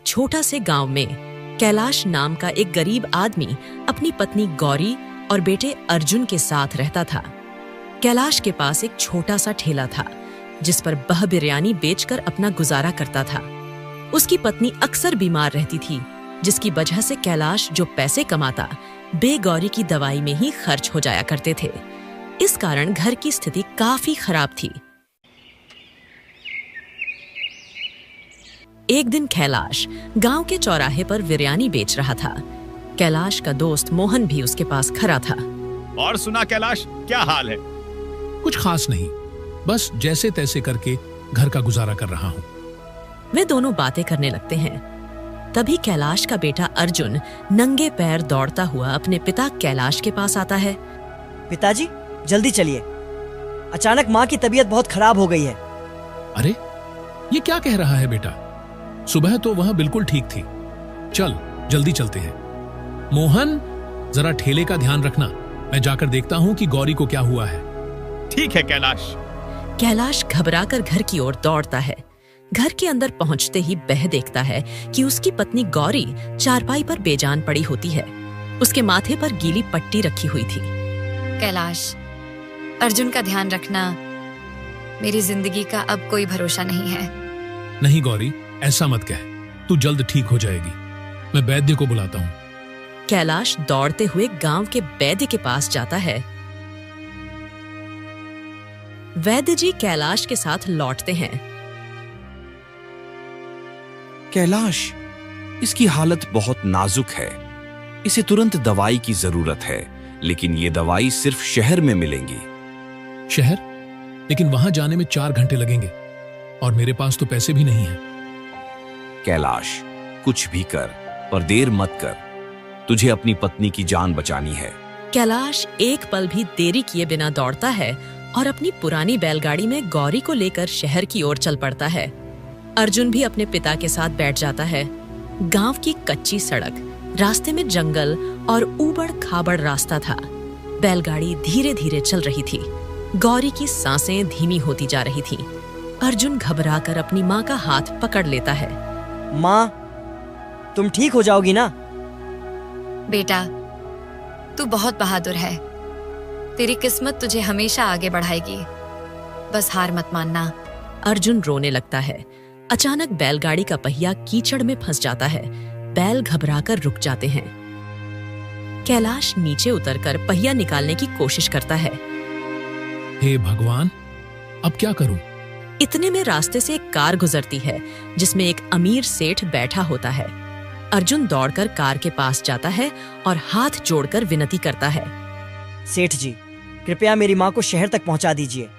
छोटा से गांव में कैलाश नाम का एक गरीब आदमी अपनी पत्नी गौरी और बेटे अर्जुन के साथ रहता था। कैलाश के पास एक छोटा सा ठेला था जिस पर वह बिरयानी बेचकर अपना गुजारा करता था। उसकी पत्नी अक्सर बीमार रहती थी, जिसकी वजह से कैलाश जो पैसे कमाता बेगौरी की दवाई में ही खर्च हो जाया करते थे। इस कारण घर की स्थिति काफी खराब थी। एक दिन कैलाश गांव के चौराहे पर बिरयानी बेच रहा था। कैलाश का दोस्त मोहन भी उसके पास खड़ा था। और सुना कैलाश, क्या हाल है? कुछ खास नहीं, बस जैसे तैसे करके घर का गुजारा कर रहा हूँ। वे दोनों बातें करने लगते हैं। तभी कैलाश का बेटा अर्जुन नंगे पैर दौड़ता हुआ अपने पिता कैलाश के पास आता है। पिताजी, जल्दी चलिए, अचानक माँ की तबीयत बहुत खराब हो गई है। अरे, ये क्या कह रहा है बेटा? सुबह तो वह बिल्कुल ठीक थी। चल, जल्दी चलते हैं। मोहन, जरा ठेले का ध्यान रखना, मैं जाकर देखता हूँ कि गौरी को क्या हुआ है। ठीक है कैलाश। कैलाश घबराकर घर की ओर दौड़ता है। घर के अंदर पहुंचते ही वह देखता है कि उसकी पत्नी गौरी चारपाई पर बेजान पड़ी होती है। उसके माथे पर गीली पट्टी रखी हुई थी। कैलाश, अर्जुन का ध्यान रखना, मेरी जिंदगी का अब कोई भरोसा नहीं है। नहीं गौरी, ऐसा मत कह, तू जल्द ठीक हो जाएगी। मैं वैद्य को बुलाता हूँ। कैलाश दौड़ते हुए गांव के वैद्य के पास जाता है। वैद्य जी कैलाश के साथ लौटते हैं। कैलाश, इसकी हालत बहुत नाजुक है, इसे तुरंत दवाई की जरूरत है, लेकिन ये दवाई सिर्फ शहर में मिलेंगी। शहर? लेकिन वहां जाने में 4 घंटे लगेंगे और मेरे पास तो पैसे भी नहीं हैं। कैलाश, कुछ भी कर, पर देर मत कर, तुझे अपनी पत्नी की जान बचानी है। कैलाश एक पल भी देरी किए बिना दौड़ता है और अपनी पुरानी बैलगाड़ी में गौरी को लेकर शहर की ओर चल पड़ता है। अर्जुन भी अपने पिता के साथ बैठ जाता है। गांव की कच्ची सड़क, रास्ते में जंगल और ऊबड़ खाबड़ रास्ता था। बैलगाड़ी धीरे धीरे चल रही थी। गौरी की सांसें धीमी होती जा रही थी। अर्जुन घबराकर अपनी माँ का हाथ पकड़ लेता है। माँ, तुम ठीक हो जाओगी ना? बेटा, तू बहुत बहादुर है। तेरी किस्मत तुझे हमेशा आगे बढ़ाएगी। बस हार मत मानना। अर्जुन रोने लगता है। अचानक बैलगाड़ी का पहिया कीचड़ में फंस जाता है। बैल घबराकर रुक जाते हैं। कैलाश नीचे उतरकर पहिया निकालने की कोशिश करता है। हे भगवान, अब क्या करूं? इतने में रास्ते से एक कार गुजरती है जिसमें एक अमीर सेठ बैठा होता है। अर्जुन दौड़कर कार के पास जाता है और हाथ जोड़कर विनती करता है। सेठ जी, कृपया मेरी माँ को शहर तक पहुँचा दीजिए,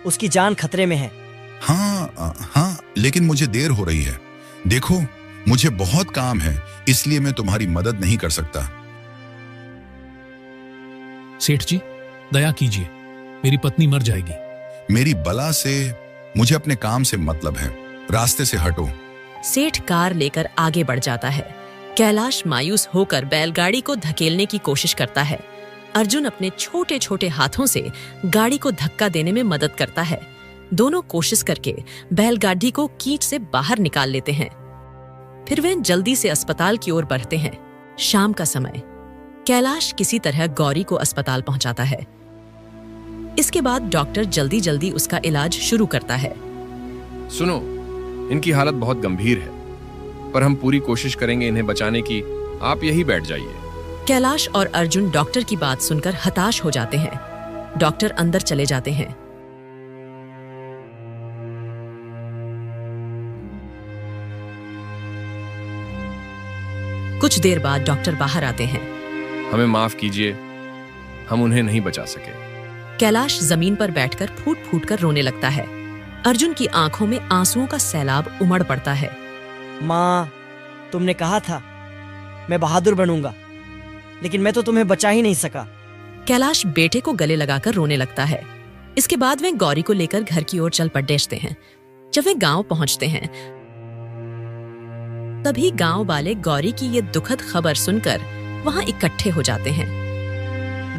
उसकी जान खतरे में है। हाँ, लेकिन मुझे देर हो रही है। देखो, मुझे बहुत काम है, इसलिए मैं तुम्हारी मदद नहीं कर सकता। सेठ जी, दया कीजिए, मेरी पत्नी मर जाएगी। मेरी बला से मुझे अपने काम से मतलब है, रास्ते से हटो। सेठ कार लेकर आगे बढ़ जाता है। कैलाश मायूस होकर बैलगाड़ी को धकेलने की कोशिश करता है। अर्जुन अपने छोटे छोटे हाथों से गाड़ी को धक्का देने में मदद करता है। दोनों कोशिश करके बैलगाड़ी को कीच से बाहर निकाल लेते हैं। फिर वे जल्दी से अस्पताल की ओर बढ़ते हैं। शाम का समय। कैलाश किसी तरह गौरी को अस्पताल पहुंचाता है। इसके बाद डॉक्टर जल्दी जल्दी उसका इलाज शुरू करता है। सुनो, इनकी हालत बहुत गंभीर है, पर हम पूरी कोशिश करेंगे इन्हें बचाने की। आप यहीं बैठ जाइए। कैलाश और अर्जुन डॉक्टर की बात सुनकर हताश हो जाते हैं। डॉक्टर अंदर चले जाते हैं। कुछ देर बाद डॉक्टर बाहर आते हैं। हमें माफ कीजिए, हम उन्हें नहीं बचा सके। कैलाश जमीन पर बैठकर फूट फूट कर रोने लगता है। अर्जुन की आंखों में आंसुओं का सैलाब उमड़ पड़ता है। माँ, तुमने कहा था मैं बहादुर बनूंगा, लेकिन मैं तो तुम्हें बचा ही नहीं सका। कैलाश बेटे को गले लगाकर रोने लगता है। इसके बाद वे गौरी को लेकर घर की ओर चल पड़ते हैं। जब वे गांव पहुंचते हैं, तभी गांव वाले गौरी की ये दुखद खबर सुनकर वहां इकट्ठे हो जाते हैं।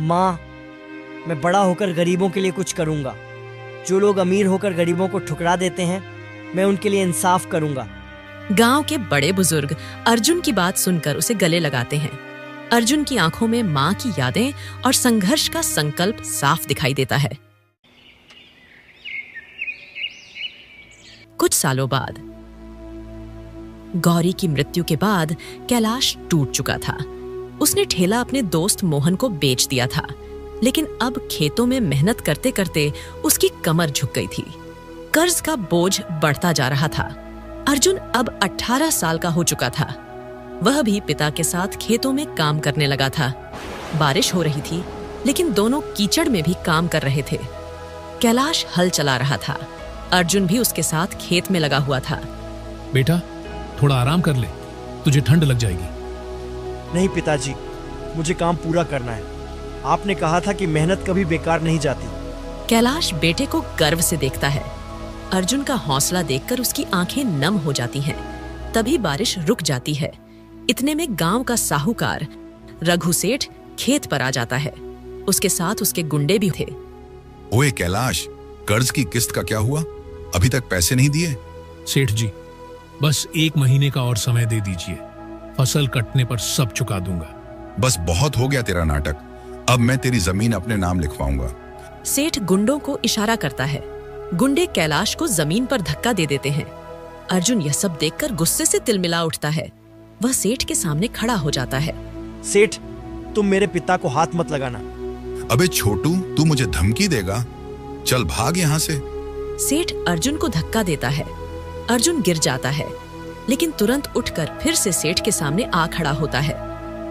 माँ, मैं बड़ा होकर गरीबों के लिए कुछ करूंगा। जो लोग अमीर होकर गरीबों को ठुकरा देते हैं, मैं उनके लिए इंसाफ करूंगा। गांव के बड़े बुजुर्ग अर्जुन की बात सुनकर उसे गले लगाते हैं। अर्जुन की आंखों में मां की यादें और संघर्ष का संकल्प साफ दिखाई देता है। कुछ सालों बाद गौरी की मृत्यु के बाद कैलाश टूट चुका था। उसने ठेला अपने दोस्त मोहन को बेच दिया था, लेकिन अब खेतों में मेहनत करते करते उसकी कमर झुक गई थी। कर्ज का बोझ बढ़ता जा रहा था। अर्जुन अब 18 साल का हो चुका था। वह भी पिता के साथ खेतों में काम करने लगा था। बारिश हो रही थी, लेकिन दोनों कीचड़ में भी काम कर रहे थे। कैलाश हल चला रहा था। अर्जुन भी उसके साथ खेत में लगा हुआ था। बेटा, थोड़ा आराम कर ले, तुझे ठंड लग जाएगी। नहीं पिताजी, मुझे काम पूरा करना है। आपने कहा था कि मेहनत कभी बेकार नहीं जाती। कैलाश बेटे को गर्व से देखता है। अर्जुन का हौसला देखकर उसकी आंखें नम हो जाती हैं। तभी बारिश रुक जाती है। इतने में गांव का साहूकार रघु सेठ खेत पर आ जाता है। उसके साथ उसके गुंडे भी थे। ओए कैलाश, कर्ज की किस्त का क्या हुआ? अभी तक पैसे नहीं दिए? सेठ जी, बस 1 महीने का और समय दे दीजिए। फसल कटने पर सब चुका दूंगा। बस बहुत हो गया तेरा नाटक। अब मैं तेरी जमीन अपने नाम लिखवाऊंगा। सेठ गुंडों को इशारा करता है। गुंडे कैलाश को जमीन पर धक्का दे देते हैं। अर्जुन यह सब देखकर गुस्से से तिलमिला उठता है। वह सेठ के सामने खड़ा हो जाता है। सेठ, तुम मेरे पिता को हाथ मत लगाना। अबे छोटू, तू मुझे धमकी देगा? चल भाग यहाँ से। सेठ अर्जुन को धक्का देता है। अर्जुन गिर जाता है, लेकिन तुरंत उठकर फिर से सेठ के सामने आ खड़ा होता है।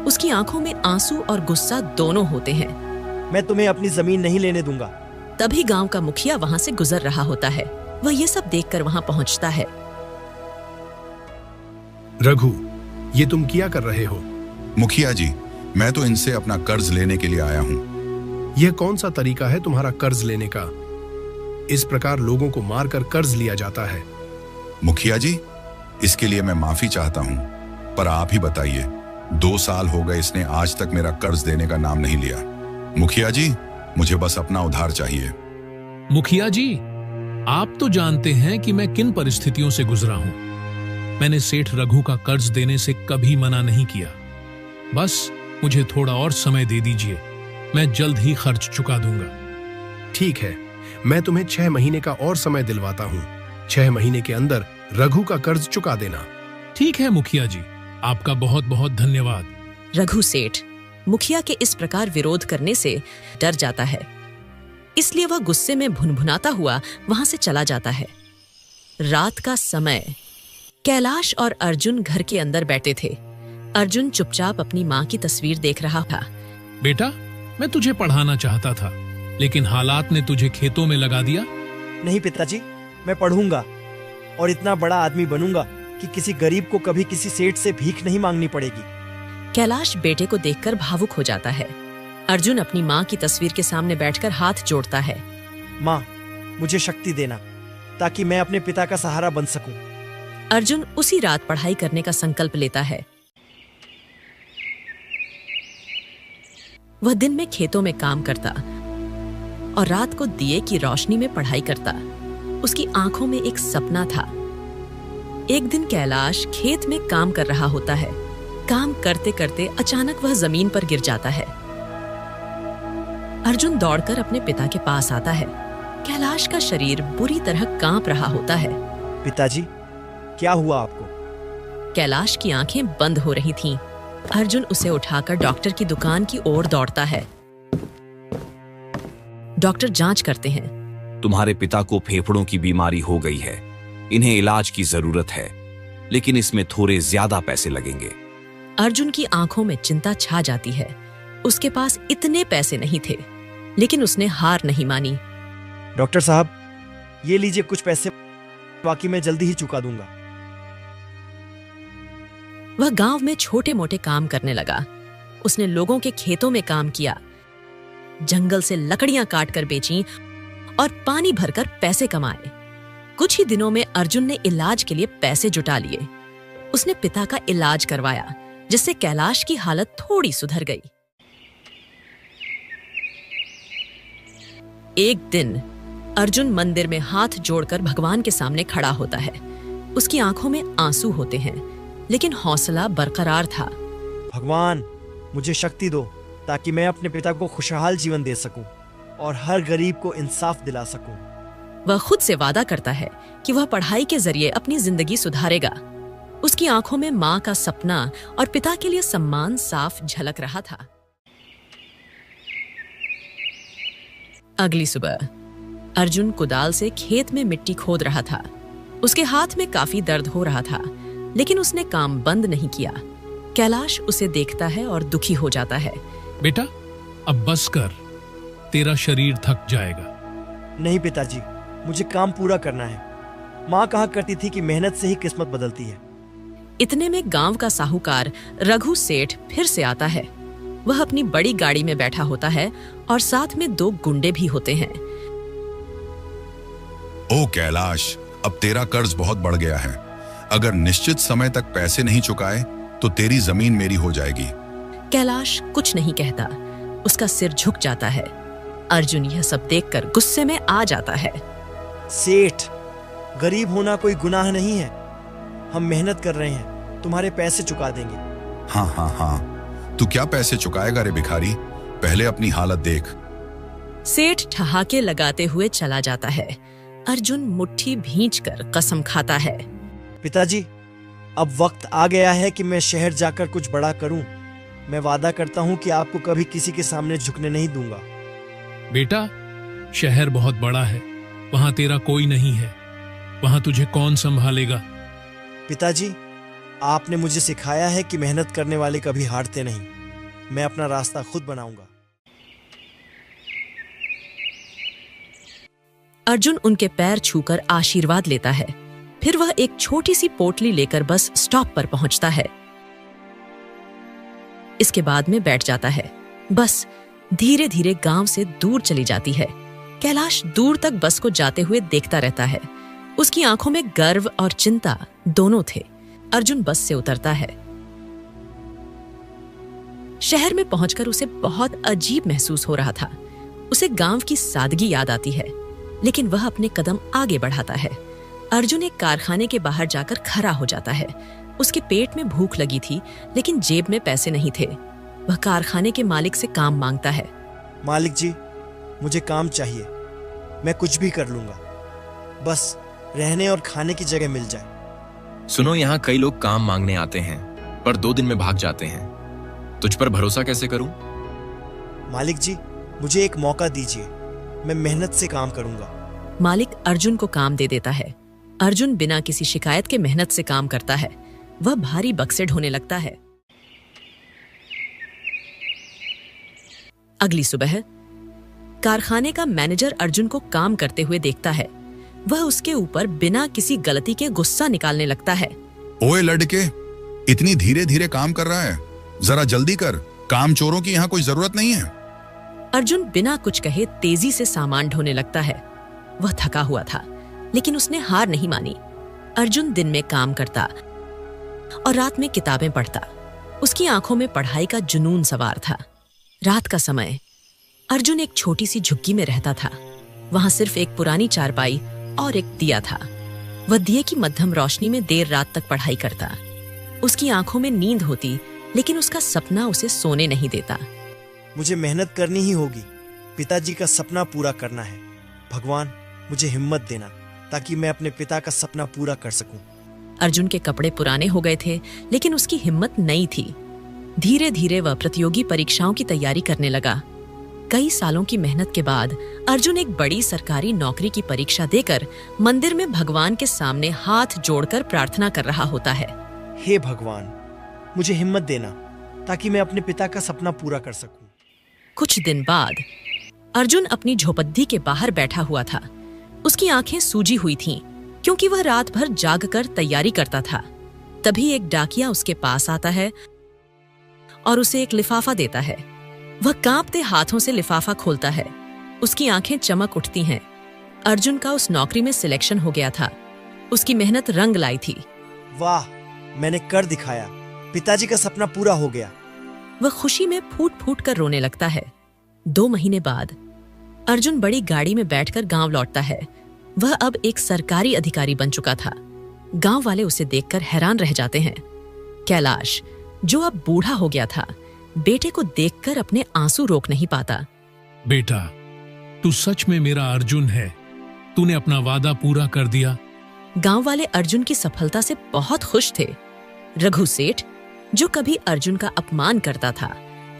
उसकी आंखों में आंसू और गुस्सा दोनों होते हैं। मैं तुम्हें अपनी जमीन नहीं लेने दूंगा। तभी गांव का मुखिया वहां से गुजर रहा होता है। वह ये सब देखकर वहां पहुंचता है। रघु, ये तुम क्या कर रहे हो? मुखिया जी, मैं तो इनसे अपना कर्ज लेने के लिए आया हूँ। यह कौन सा तरीका है तुम्हारा कर्ज लेने का? इस प्रकार लोगों को मारकर कर्ज लिया जाता है। मुखिया जी, इसके लिए मैं माफी चाहता हूँ, पर आप ही बताइए, 2 साल हो गए इसने आज तक मेरा कर्ज देने का नाम नहीं लिया। मुखिया जी, मुझे बस अपना उधार चाहिए। मुखिया जी, आप तो जानते हैं कि मैं किन परिस्थितियों से गुजरा हूं। मैंने सेठ रघु का कर्ज देने से कभी मना नहीं किया। बस मुझे थोड़ा और समय दे दीजिए, मैं जल्द ही खर्च चुका दूंगा। ठीक है, मैं तुम्हें 6 महीने का और समय दिलवाता हूँ। 6 महीने के अंदर रघु का कर्ज चुका देना। ठीक है मुखिया जी, आपका बहुत बहुत धन्यवाद। रघु सेठ मुखिया के इस प्रकार विरोध करने से डर जाता है, इसलिए वह गुस्से में भुनभुनाता हुआ वहां से चला जाता है। रात का समय, कैलाश और अर्जुन घर के अंदर बैठे थे। अर्जुन चुपचाप अपनी मां की तस्वीर देख रहा था। बेटा, मैं तुझे पढ़ाना चाहता था, लेकिन हालात ने तुझे खेतों में लगा दिया। नहीं पिताजी, मैं पढ़ूंगा और इतना बड़ा आदमी बनूंगा कि किसी गरीब को कभी किसी सेठ से भीख नहीं मांगनी पड़ेगी। कैलाश बेटे को देखकर भावुक हो जाता है। अर्जुन अपनी मां की तस्वीर के सामने बैठकर हाथ जोड़ता है। मां, मुझे शक्ति देना ताकि मैं अपने पिता का सहारा बन सकूं। अर्जुन उसी रात पढ़ाई करने का संकल्प लेता है। वह दिन में खेतों में काम करता और रात को दिए की रोशनी में पढ़ाई करता। उसकी आंखों में एक सपना था। एक दिन कैलाश खेत में काम कर रहा होता है। काम करते करते अचानक वह जमीन पर गिर जाता है। अर्जुन दौड़कर अपने पिता के पास आता है। कैलाश का शरीर बुरी तरह कांप रहा होता है। पिताजी, क्या हुआ आपको? कैलाश की आंखें बंद हो रही थीं। अर्जुन उसे उठाकर डॉक्टर की दुकान की ओर दौड़ता है। डॉक्टर जांच करते हैं। तुम्हारे पिता को फेफड़ों की बीमारी हो गई है। इन्हें इलाज की जरूरत है, लेकिन इसमें थोड़े ज्यादा पैसे लगेंगे। अर्जुन की आंखों में चिंता छा जाती है। उसके पास इतने पैसे नहीं थे, लेकिन उसने हार नहीं मानी। डॉक्टर साहब, ये लीजिए कुछ पैसे, बाकी मैं जल्दी ही चुका दूंगा। वह गांव में छोटे मोटे काम करने लगा। उसने लोगों के खेतों में काम किया, जंगल से लकड़ियां काटकर बेची और पानी भरकर पैसे कमाए। कुछ ही दिनों में अर्जुन ने इलाज के लिए पैसे जुटा लिए। उसने पिता का इलाज करवाया, जिससे कैलाश की हालत थोड़ी सुधर गई। एक दिन अर्जुन मंदिर में हाथ जोड़कर भगवान के सामने खड़ा होता है। उसकी आंखों में आंसू होते हैं, लेकिन हौसला बरकरार था। भगवान, मुझे शक्ति दो ताकि मैं अपने पिता को खुशहाल जीवन दे सकूं और हर गरीब को इंसाफ दिला सकूं। वह खुद से वादा करता है कि वह पढ़ाई के जरिए अपनी जिंदगी सुधारेगा। उसकी आंखों में माँ का सपना और पिता के लिए सम्मान साफ झलक रहा था। अगली सुबह अर्जुन कुदाल से खेत में मिट्टी खोद रहा था। उसके हाथ में काफी दर्द हो रहा था, लेकिन उसने काम बंद नहीं किया। कैलाश उसे देखता है और दुखी हो जाता है। बेटा, अब बस कर, तेरा शरीर थक जाएगा। नहीं पिताजी, मुझे काम पूरा करना है। माँ कहा करती थी कि मेहनत से ही किस्मत बदलती है। इतने में गांव का साहूकार रघु सेठ फिर से आता है। वह अपनी बड़ी गाड़ी में बैठा होता है और साथ में 2 गुंडे भी होते हैं। ओ कैलाश, अब तेरा कर्ज बहुत बढ़ गया है। अगर निश्चित समय तक पैसे नहीं चुकाए तो तेरी जमीन मेरी हो जाएगी। कैलाश कुछ नहीं कहता, उसका सिर झुक जाता है। अर्जुन यह सब देखकर गुस्से में आ जाता है। सेठ, गरीब होना कोई गुनाह नहीं है। हम मेहनत कर रहे हैं, तुम्हारे पैसे चुका देंगे। हाँ हाँ हाँ, तू क्या पैसे चुकाएगा रे भिखारी? पहले अपनी हालत देख। सेठ ठहाके लगाते हुए चला जाता है। अर्जुन मुट्ठी भींचकर कसम खाता है। पिताजी, अब वक्त आ गया है कि मैं शहर जाकर कुछ बड़ा करूं। मैं वादा करता हूं कि आपको कभी किसी के सामने झुकने नहीं दूंगा। बेटा, शहर बहुत बड़ा है, वहां तेरा कोई नहीं है। वहां तुझे कौन संभालेगा? पिताजी, आपने मुझे सिखाया है कि मेहनत करने वाले कभी हारते नहीं। मैं अपना रास्ता खुद बनाऊंगा। अर्जुन उनके पैर छूकर आशीर्वाद लेता है। फिर वह एक छोटी सी पोटली लेकर बस स्टॉप पर पहुंचता है। इसके बाद में बैठ जाता है। बस धीरे धीरे गांव से दूर चली जाती है। कैलाश दूर तक बस को जाते हुए देखता रहता है। उसकी आंखों में गर्व और चिंता दोनों थे। अर्जुन बस से उतरता है। शहर में पहुंचकर उसे बहुत अजीब महसूस हो रहा था। उसे गांव की सादगी याद आती है, लेकिन वह अपने कदम आगे बढ़ाता है। अर्जुन एक कारखाने के बाहर जाकर खड़ा हो जाता है। उसके पेट में भूख लगी थी, लेकिन जेब में पैसे नहीं थे। वह कारखाने के मालिक से काम मांगता है। मालिक जी, मुझे काम चाहिए। मैं कुछ भी कर लूंगा, बस रहने और खाने की जगह मिल जाए। सुनो, यहाँ कई लोग काम मांगने आते हैं पर 2 दिन में भाग जाते हैं। तुझ पर भरोसा कैसे करूं? मालिक जी, मुझे एक मौका दीजिए। मैं मेहनत से काम करूंगा। मालिक अर्जुन को काम दे देता है। अर्जुन बिना किसी शिकायत के मेहनत से काम करता है। वह भारी बक्से ढोने लगता है। अगली सुबह कारखाने का मैनेजर अर्जुन को काम करते हुए देखता है। वह उसके ऊपर बिना किसी गलती के गुस्सा निकालने लगता है। ओए लड़के, इतनी धीरे धीरे काम कर रहा है, जरा जल्दी कर। काम चोरों की यहाँ कोई जरूरत नहीं है। अर्जुन बिना कुछ कहे तेजी से सामान ढोने लगता है। वह थका हुआ था, लेकिन उसने हार नहीं मानी। अर्जुन दिन में काम करता और रात में किताबें पढ़ता। उसकी आंखों में पढ़ाई का जुनून सवार था। रात का समय अर्जुन एक छोटी सी झुग्गी में रहता था। वहां सिर्फ एक पुरानी चारपाई और एक दिया था। वह दिए की मध्यम रोशनी में देर रात तक पढ़ाई करता। उसकी आंखों में नींद होती, लेकिन उसका सपना उसे सोने नहीं देता। मुझे मेहनत करनी ही होगी। पिताजी का सपना पूरा करना है। भगवान, मुझे हिम्मत देना ताकि मैं अपने पिता का सपना पूरा कर सकूं। अर्जुन के कपड़े पुराने हो गए थे, लेकिन उसकी हिम्मत नई थी। धीरे धीरे वह प्रतियोगी परीक्षाओं की तैयारी करने लगा। कई सालों की मेहनत के बाद अर्जुन एक बड़ी सरकारी नौकरी की परीक्षा देकर मंदिर में भगवान के सामने हाथ जोड़कर प्रार्थना कर रहा होता है। हे भगवान, मुझे हिम्मत देना ताकि मैं अपने पिता का सपना पूरा कर सकूं। कुछ दिन बाद अर्जुन अपनी झोपड़ी के बाहर बैठा हुआ था। उसकी आंखें सूजी हुई थीं, क्योंकि वह रात भर जागकर तैयारी करता था। तभी एक डाकिया उसके पास आता है और उसे एक लिफाफा देता है। वह कांपते हाथों से लिफाफा खोलता है। उसकी आंखें चमक उठती हैं। अर्जुन का उस नौकरी में सिलेक्शन हो गया था। उसकी मेहनत रंग लाई थी। वाह, मैंने कर दिखाया। पिताजी का सपना पूरा हो गया। वह खुशी में फूट फूट कर रोने लगता है। 2 महीने बाद अर्जुन बड़ी गाड़ी में बैठकर गांव लौटता है। वह अब एक सरकारी अधिकारी बन चुका था। गांव वाले उसे देखकर हैरान रह जाते हैं। कैलाश, जो अब बूढ़ा हो गया था, बेटे को देखकर अपने आंसू रोक नहीं पाता। बेटा, तू सच में मेरा अर्जुन है। तूने अपना वादा पूरा कर दिया। गांव वाले अर्जुन की सफलता से बहुत खुश थे। रघु सेठ, जो कभी अर्जुन का अपमान करता था,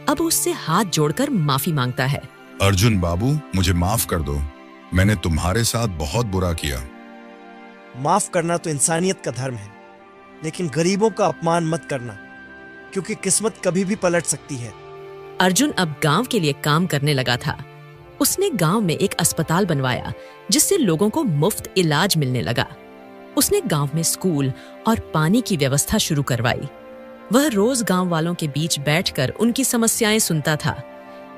अब उससे हाथ जोड़कर माफी मांगता है। अर्जुन बाबू, मुझे माफ कर दो। मैंने तुम्हारे साथ बहुत बुरा किया। माफ करना तो इंसानियत का धर्म है, लेकिन गरीबों का अपमान मत करना, क्योंकि किस्मत कभी भी पलट सकती है। अर्जुन अब गांव के लिए काम करने लगा था। उसने गांव में एक अस्पताल बनवाया, जिससे लोगों को मुफ्त इलाज मिलने लगा। उसने गांव में स्कूल और पानी की व्यवस्था शुरू करवाई। वह रोज गांव वालों के बीच बैठकर उनकी समस्याएं सुनता था।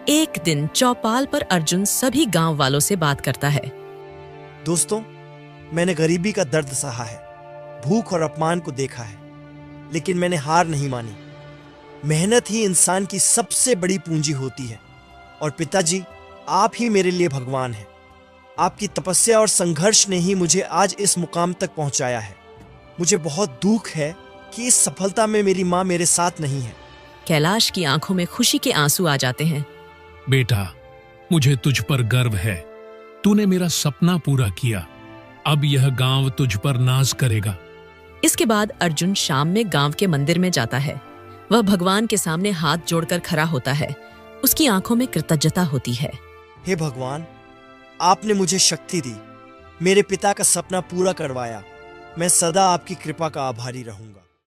एक दिन चौपाल पर अर्जुन सभी गांव वालों से बात करता है। दोस्तों, मैंने गरीबी का दर्द सहा है, भूख और अपमान को देखा है, लेकिन मैंने हार नहीं मानी। मेहनत ही इंसान की सबसे बड़ी पूंजी होती है। और पिताजी, आप ही मेरे लिए भगवान हैं। आपकी तपस्या और संघर्ष ने ही मुझे आज इस मुकाम तक पहुंचाया है। मुझे बहुत दुख है कि इस सफलता में मेरी माँ मेरे साथ नहीं है। कैलाश की आंखों में खुशी के आंसू आ जाते हैं। बेटा, मुझे तुझ पर गर्व है। तूने मेरा सपना पूरा किया। अब यह गांव तुझ पर नाज करेगा। इसके बाद अर्जुन शाम में गांव के मंदिर में जाता है। वह भगवान के सामने हाथ जोड़कर खड़ा होता है। उसकी आंखों में कृतज्ञता होती है। हे भगवान, आपने मुझे शक्ति दी, मेरे पिता का सपना पूरा करवाया। मैं सदा आपकी कृपा का आभारी रहूंगा।